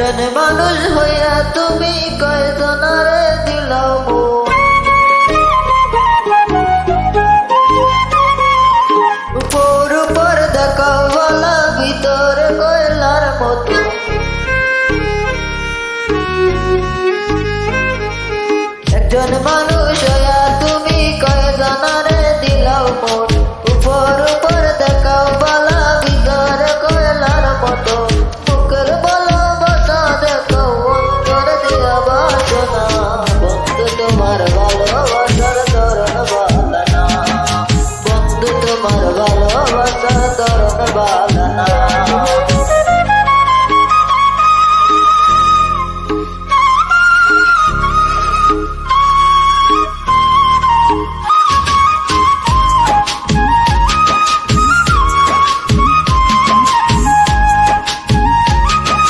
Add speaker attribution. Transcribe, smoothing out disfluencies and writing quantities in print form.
Speaker 1: একজন মানুষ হইয়া তুমি কয়জনারে দিলাও মন। উপর উপর দেখাও বলা ভিতরে কয়লার মতো। একজন মানুষ